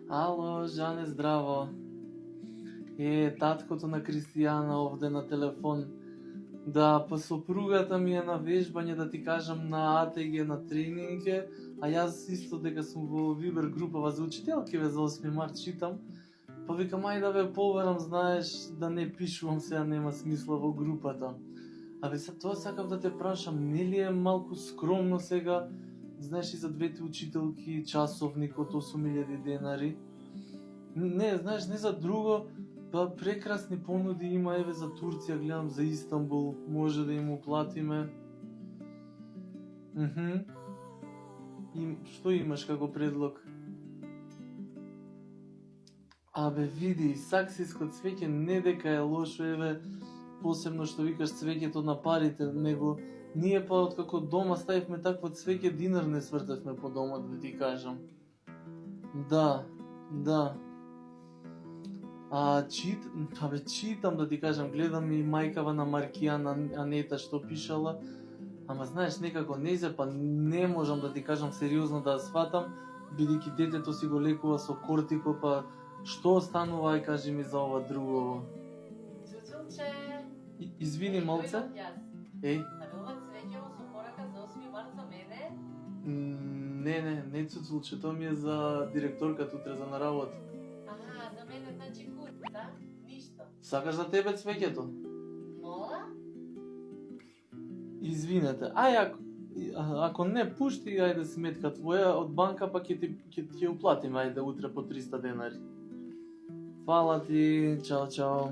Ало, Жане, здраво. Таткото на Кристијана овде на телефон. Да, па сопругата ми е на вежбање, да ти кажам, на АТГ, на тренинге, а јас исто дека сум во Вибер групава за учителки за 8 март читам. Па викам, ај да ве поверам, знаеш, да не пишувам сега, нема смисла во групата. Абе, тоа сакав да те прашам, нели е малку скромно сега, знаеш, и за двете учителки часовник од 8000 денари? Не, знаеш, не за друго, па прекрасни понуди има, еве за Турција, гледам за Истанбул, може да им уплатиме. И што имаш како предлог? Абе, види, саксиско цвеќе не дека е лошо, еве, посебно што викаш цвеќето на парите, него ние па откако дома ставивме такво цвеќе, динар не свртевме по дома, да ти кажам. Да. Читам, да ти кажам, гледам и мајкава на Маркијана Анета што пишала, ама знаеш, некако незе, па не можам да ти кажам сериозно да сватам, бидејќи детето си го лекува со кортико, па што станува, ај кажи ми за ова другово. Цуцулче! Извини малце? Еј? Абе, ова цвеќево со порака за 8 март за мене? Не Цуцулче, тоа ми е за директорката утре за на работа. Аха, за мене значи курта, ништо. Сакаш за тебе цвеќето? Мола? Извинете, ако не пушти, ајде сметка твоја од банка, па ќе ти уплатиме, ајде утре по 300 денари. Фала ти, чао.